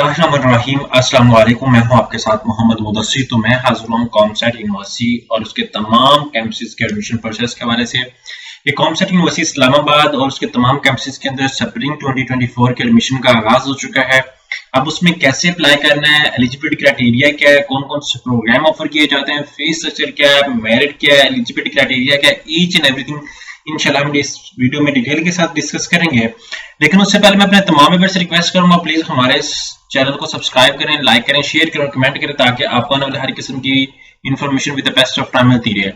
बिस्मिल्लाहिर्रहमानिर्रहीम। अस्सलाम वालेकुम। मैं हूं आपके साथ मोहम्मद मुदस्सिर। तो मैं हाजिर हूं कॉमसेट यूनिवर्सिटी और उसके तमाम कैंपसेस के एडमिशन प्रोसेस के हवाले से। ये कॉमसेट यूनिवर्सिटी इस्लामाबाद और उसके तमाम कैंपसेस के अंदर स्प्रिंग 2024 के एडमिशन का आगाज हो चुका है। अब उसमें कैसे अप्लाई करना है, एलिजिबिलिटी क्राइटेरिया क्या है, कौन कौन से प्रोग्राम ऑफर किए जाते हैं, फीस स्ट्रक्चर क्या है, मेरिट क्या है, एलिजिबिलिटी क्राइटेरिया क्या है, ईच एंड एवरीथिंग इंशाल्लाह हम इस वीडियो में डिटेल के साथ डिस्कस करेंगे। लेकिन उससे पहले मैं अपने तमाम मेंबर्स से रिक्वेस्ट करूंगा, प्लीज हमारे इस चैनल को सब्सक्राइब करें, लाइक करें, शेयर करें, कमेंट करें, ताकि आपको आने वाले हर किस्म की information with the best of time मिलती रहे।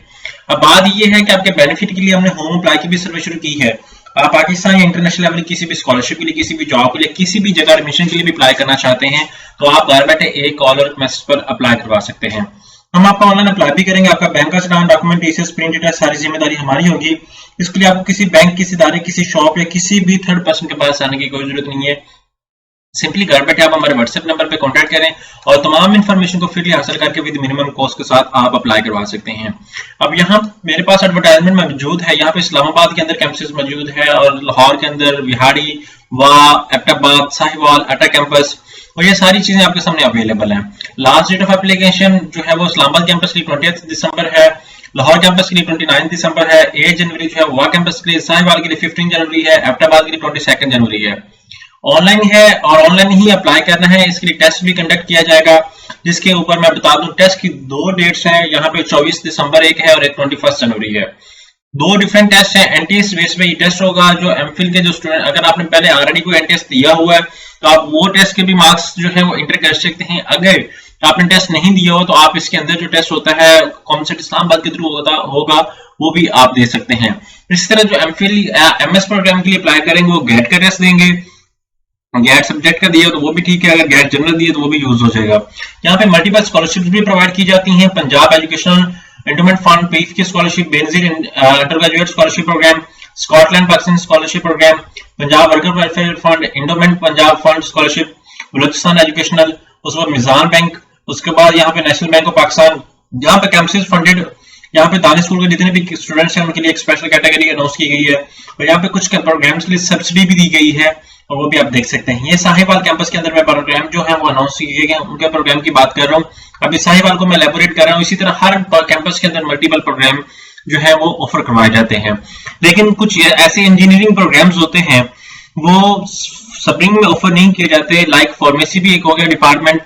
अब बात यह है कि आपके बेनिफिट के लिए हमने होम अप्लाई की भी सर्वे शुरू की है। आप पाकिस्तान या इंटरनेशनल लेवल किसी भी स्कॉलरशिप के लिए, किसी भी जॉब के लिए, किसी भी जगह एडमिशन के लिए भी अप्लाई करना चाहते हैं तो आप घर बैठे एक कॉल और मैसेज पर अप्लाई करवा सकते हैं। हम आपका ऑनलाइन अप्लाई भी करेंगे। आपका बैंक का चलान, डॉक्यूमेंट, टीसीएस, प्रिंट डेटा, सारी जिम्मेदारी हमारी होगी। इसके लिए आपको किसी बैंक, किसी इदारे, किसी शॉप या किसी भी थर्ड पर्सन के पास आने की कोई जरूरत नहीं है। सिंपली घर बैठे आप हमारे व्हाट्सएप नंबर पे कांटेक्ट करें और तमाम इन्फॉर्मेशन को फ्रीली हासिल करके विद मिनिमम कॉस्ट के साथ आप अप्लाई करवा सकते हैं। अब यहाँ मेरे पास एडवर्टाइजमेंट मौजूद है। यहाँ पे इस्लामाबाद के अंदर कैंपसेस मौजूद है और लाहौर के अंदर विहाड़ी, एबटाबाद, साहिवाल, अटा कैंपस, और ये सारी चीजें आपके सामने अवेलेबल हैं। लास्ट डेट ऑफ एप्लीकेशन जो है वो इस्लामाबाद कैंपस के लिए 20 दिसंबर है, लाहौर कैंपस के लिए 29 दिसंबर है, 8 जनवरी जो है वह कैंपस के लिए, साहिवाल के लिए 15 जनवरी है, एबटाबाद के लिए 22 जनवरी है। ऑनलाइन है और ऑनलाइन ही अप्लाई करना है। इसके लिए टेस्ट भी कंडक्ट किया जाएगा, जिसके ऊपर मैं बता दूं टेस्ट की दो डेट्स हैं। यहाँ पे 24 दिसंबर एक है और एक 21 जनवरी है। दो डिफरेंट टेस्ट हैं। एनटीएस बेस पे ये टेस्ट होगा। जो एमफिल के जो स्टूडेंट, अगर आपने पहले ऑलरेडी कोई एनटीएस दिया हुआ है तो आप वो टेस्ट के भी मार्क्स जो है वो एंटर कर सकते हैं। अगर आपने टेस्ट नहीं दिया हो तो आप इसके अंदर जो टेस्ट होता है कॉमसेट इस्लामाबाद के थ्रू होगा वो भी आप दे सकते हैं। इसी तरह जो एमफिल एमएस प्रोग्राम के लिए अप्लाई करेंगे वो गेट का टेस्ट देंगे। गेट सब्जेक्ट का दिया तो वो भी ठीक है, अगर गेट जनरल दिए तो वो भी यूज हो जाएगा। यहाँ पे मल्टीपल स्कॉलरशिप्स भी प्रोवाइड की जाती हैं। Punjab educational endowment fund, PEEF की scholarship, Benazir undergraduate scholarship programme, Scotland Pakistan scholarship programme, Punjab worker welfare fund, endowment Punjab fund scholarship, Balochistan educational, उसके बाद मिजान बैंक, उसके बाद यहाँ पे नेशनल बैंक ऑफ पाकिस्तान। यहाँ पे कैंपसेस फंडेड, यहाँ पे दानिश स्कूल के जितने भी स्टूडेंट्स हैं उनके लिए एक स्पेशल कैटेगरी अनाउंस की गई है और यहाँ पे कुछ प्रोग्राम्स के लिए सब्सिडी भी दी गई है और वो भी आप देख सकते हैं। ये साहिवाल कैंपस के अंदर मैं प्रोग्राम जो है वो अनाउंस किए गए, उनके प्रोग्राम की बात कर रहा हूँ। अभी साहिवाल को मैं एलैबोरेट कर रहा हूँ। इसी तरह हर कैंपस के अंदर मल्टीपल प्रोग्राम जो है वो ऑफर करवाए जाते हैं। लेकिन कुछ ऐसे इंजीनियरिंग प्रोग्राम्स होते हैं वो स्प्रिंग में ऑफर नहीं किए जाते। लाइक फार्मेसी भी एक हो गया डिपार्टमेंट,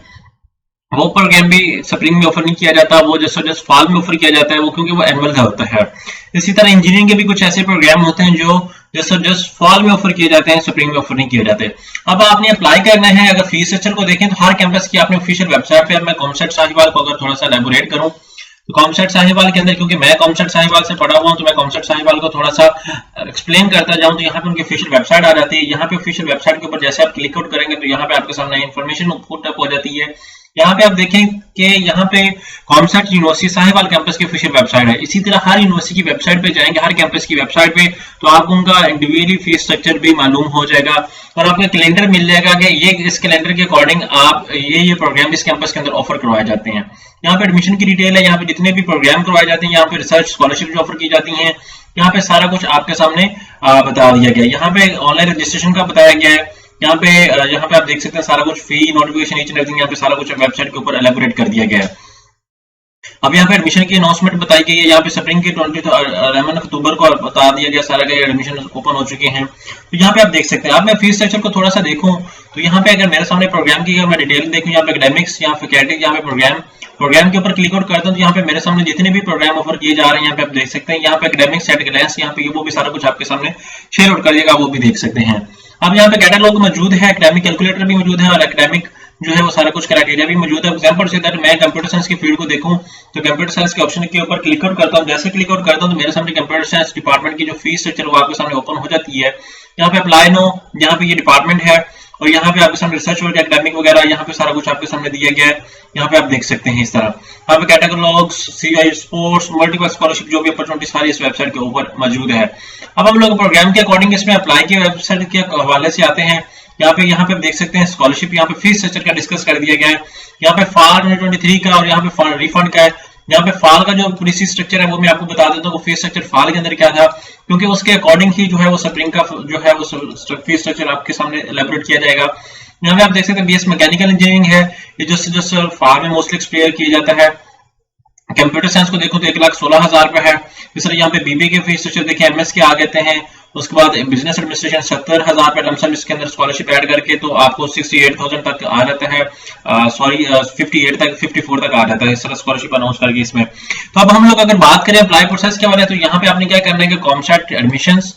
वो प्रोग्राम भी स्प्रिंग में ऑफर नहीं किया जाता, वो जस्ट फॉल में ऑफर किया जाता है, वो क्योंकि वो एनुअल का होता है। इसी तरह इंजीनियरिंग के भी कुछ ऐसे प्रोग्राम होते हैं जो जस्ट फॉल में ऑफर किए जाते हैं, स्प्रिंग में ऑफर नहीं किए जाते। अब आपने अप्लाई करना है। अगर फीस स्ट्रक्चर को देखें तो हर कैंपस की आपने ऑफिशियल वेबसाइट पे, मैं कॉमसेट साहिवाल को अगर थोड़ा सा एलैबोरेट करूं तो कॉमसेट साहिवाल के अंदर, क्योंकि मैं कॉमसेट साहिवाल से पढ़ा हुआ हूं तो मैं कॉमसेट साहिवाल को थोड़ा सा एक्सप्लेन करता जाऊं तो यहाँ पे उनकी ऑफिशियल वेबसाइट आ जाती है। यहाँ पे ऑफिशियल वेबसाइट के ऊपर जैसे आप क्लिक आउट करेंगे तो यहाँ पे आपके सामने इन्फॉर्मेशन पुट अप हो जाती है। यहाँ पे आप देखें कि यहाँ पे कॉमसेट यूनिवर्सिटी साहिवाल कैंपस की ऑफिशियल वेबसाइट है। इसी तरह हर यूनिवर्सिटी की वेबसाइट पे जाएंगे, हर कैंपस की वेबसाइट पे, तो आपको उनका इंडिविजुअली फीस स्ट्रक्चर भी मालूम हो जाएगा और आपको कैलेंडर मिल जाएगा कि ये इस कैलेंडर के अकॉर्डिंग आप ये प्रोग्राम इस कैंपस के अंदर ऑफर करवाए जाते हैं। यहाँ पे एडमिशन की डिटेल है, यहाँ पे जितने भी प्रोग्राम करवाए जाते हैं, यहाँ पे रिसर्च स्कॉलरशिप जो ऑफर की जाती है, यहाँ पे सारा कुछ आपके सामने बता दिया गया है। यहाँ पे ऑनलाइन रजिस्ट्रेशन का बताया गया है। यहाँ पे आप देख सकते हैं सारा कुछ फी, नोटिफिकेशन, ईच एंड एवरीथिंग यहाँ पे सारा कुछ वेबसाइट के ऊपर एलैबोरेट कर दिया गया है। अब यहाँ पे एडमिशन की अनाउंसमेंट बताई गई है। यहाँ पे स्प्रिंग के 11 अक्टूबर को बता दिया गया सारा, एडमिशन ओपन हो चुके हैं। तो यहाँ पे आप देख सकते हैं। अब मैं फीस स्ट्रक्चर को थोड़ा सा देखूं तो यहाँ पे अगर मेरे सामने प्रोग्राम की मैं डिटेल देखूं, यहाँ पे एकेडमिक्स, यहाँ फैकल्टी, यहाँ पे प्रोग्राम के ऊपर क्लिक आउट करता हूं तो यहाँ पे मेरे सामने जितने भी प्रोग्राम ऑफर किए जा रहे हैं यहाँ पे आप देख सकते हैं। यहाँ पे एकेडमिक्स एट ग्लांस, यहाँ पे वो भी सारा कुछ आपके सामने शेयर आउट कर दिएगा, वो भी देख सकते हैं। अब यहाँ पे कैटलॉग मौजूद है, एकेडमिक कैलकुलेटर भी मौजूद है और एकेडमिक जो है वो सारा कुछ क्राइटेरिया भी मौजूद है। एग्जांपल से दैट मैं कंप्यूटर साइंस की फील्ड को देखूं तो कंप्यूटर साइंस के ऑप्शन के ऊपर क्लिक आउट करता हूं। जैसे क्लिक आउट करता हूं तो मेरे सामने कंप्यूटर साइंस डिपार्टमेंट की जो फीस स्ट्रक्चर वो आपके सामने ओपन हो जाती है। यहाँ पे अप्लाई नो, यहाँ पे ये डिपार्टमेंट है और यहाँ पे आपके सामने रिसर्च वर्क, एकेडमिक वगैरह, यहाँ पे सारा कुछ आपके सामने दिया गया है। यहाँ पे आप देख सकते हैं इस तरह। यहाँ पे categories, CI, sports, multiple scholarship, जो भी अपॉर्चुनिटी सारी इस वेबसाइट के ऊपर मौजूद है। अब हम लोग प्रोग्राम के अकॉर्डिंग इसमें अप्लाई की वेबसाइट के हवाले से आते हैं। यहाँ पे आप देख सकते हैं स्कॉलरशिप, यहाँ पे फीस स्ट्रक्चर का डिस्कस कर दिया गया है। यहाँ पे फॉल 2023 का और यहाँ पे रिफंड का है। यहाँ पे फॉल का जो पॉलिसी स्ट्रक्चर है वो मैं आपको बता देता हूँ फीस स्ट्रक्चर फॉल के अंदर क्या था, क्योंकि उसके अकॉर्डिंग ही जो है वो स्प्रिंग का जो है वो फीस स्ट्रक्चर आपके सामने एलैबोरेट किया जाएगा। यहाँ पे आप देख सकते हैं बीएस मैकेनिकल इंजीनियरिंग है, ये जो फार्म में मोस्टली एक्सप्लेयर किया जाता है। कंप्यूटर साइंस को देखो तो 1,16,000 रुपए है। इस तरह यहाँ पे बीबी के फीस स्ट्रक्चर देखिए, एमएस के आ गए हैं। उसके बाद बिजनेस एडमिनिस्ट्रेशन 70,000 रुपए लमसम, इसके अंदर स्कॉलरशिप ऐड करके तो आपको 68,000 तक आ जाता है, सॉरी 58 तक 54 तक आ जाता है, इस तरह स्कॉलरशिप अनाउंस करके इसमें। तो अब हम लोग अगर बात करें अप्लाई प्रोसेस के बारे में, तो यहाँ पे आपने क्या करना है कि कॉमसेट एडमिशंस,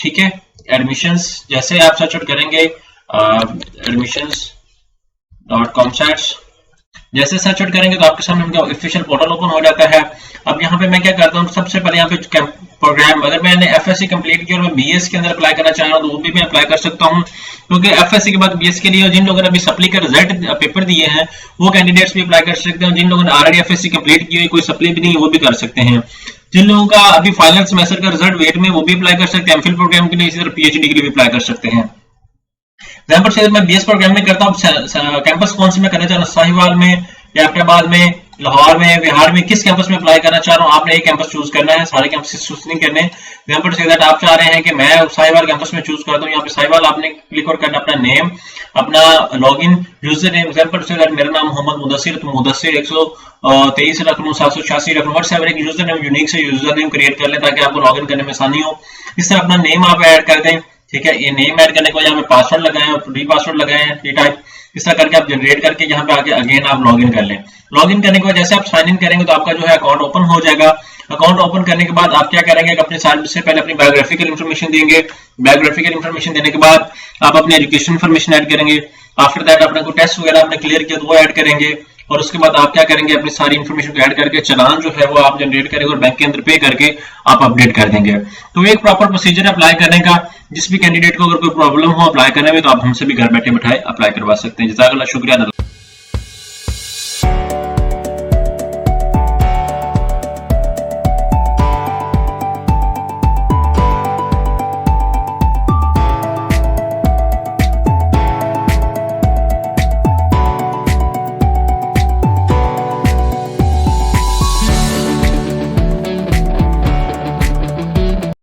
ठीक है, एडमिशंस जैसे आप सर्च आउट करेंगे admissions.comsats, जैसे सर्च आउट करेंगे तो आपके सामने उनका ऑफिशियल पोर्टल ओपन हो जाता है। अब यहाँ पे मैं क्या करता हूँ, सबसे पहले यहाँ पे प्रोग्राम, अगर मैंने एफएससी कंप्लीट किया और मैं बीएस के अंदर अप्लाई करना चाह रहा हूँ तो वो भी मैं अप्लाई कर सकता हूँ, क्योंकि एफएससी के बाद बीएस के लिए जिन लोगों ने अभी सप्ली का रिजल्ट पेपर दिए हैं वो कैंडिडेट्स भी अप्लाई कर सकते हैं। जिन लोगों ने ऑलरेडी एफएससी कंप्लीट की हुई, कोई सप्ली भी नहीं है, वो भी कर सकते हैं। जिन लोगों का अभी फाइनल सेमेस्टर का रिजल्ट वेट में, वो भी अप्लाई कर सकते हैं। एमफिल प्रोग्राम के लिए, इसी तरह पीएचडी के लिए भी अप्लाई कर सकते हैं। पर से मैं बीएस प्रोग्राम में करता हूँ, कैंपस कौन से मैं करना चाह रहा हूँ, साहिवाल में, हैदराबाद में, लाहौर में, बिहार में, किस कैंपस में अप्लाई करना चाह रहा हूँ, आपने एक कैंपस चूज करना है, सारे कैंपस चूज नहीं करने। यहाँ पर से आप चाह रहे हैं कि मैं साहिवाल कैंपस में चूज करता हूँ, यहाँ पे साहिवाल आपने क्लिक और करना, अपना नेम, अपना लॉगिन यूजर नेम, एग्जांपल से मेरा नाम मोहम्मद मुदस्सिर, तो मुदस्सिर 123 रख लूँ, 786 रख लूँ, व्हाट्सएवर एक यूजर नेम, यूनिक से यूजर नेम क्रिएट कर लें ताकि आपको लॉगिन करने में आसानी हो। इस तरह अपना नेम आप ऐड कर दें, ठीक है। ये नेम ऐड करने को यहाँ पे पासवर्ड लगाएं, री पासवर्ड लगाएं, री टाइप, इस तरह करके आप जनरेट करके यहाँ पे आके अगेन आप लॉगिन कर लें। लॉगिन करने के बाद जैसे आप साइन इन करेंगे तो आपका जो है अकाउंट ओपन हो जाएगा। अकाउंट ओपन करने के बाद आप क्या करेंगे, अपने से पहले अपनी बायोग्राफिकल इन्फॉर्मेशन देंगे। बायोग्राफिकल इन्फॉर्मेशन देने के बाद आप अपने एजुकेशन इन्फॉर्मेशन ऐड करेंगे। आफ्टर दैट अपने को टेस्ट वगैरह आपने क्लियर किया तो वो ऐड करेंगे, और उसके बाद आप क्या करेंगे, अपनी सारी इन्फॉर्मेशन को ऐड करके चालान जो है वो आप जनरेट करेंगे और बैंक के अंदर पे करके आप अपडेट कर देंगे। तो एक प्रॉपर प्रोसीजर अप्लाई करने का। जिस भी कैंडिडेट को अगर कोई प्रॉब्लम हो अप्लाई करने में तो आप हमसे भी घर बैठे बिठाए अप्लाई करवा सकते हैं। जज़ाकल्लाह, शुक्रिया।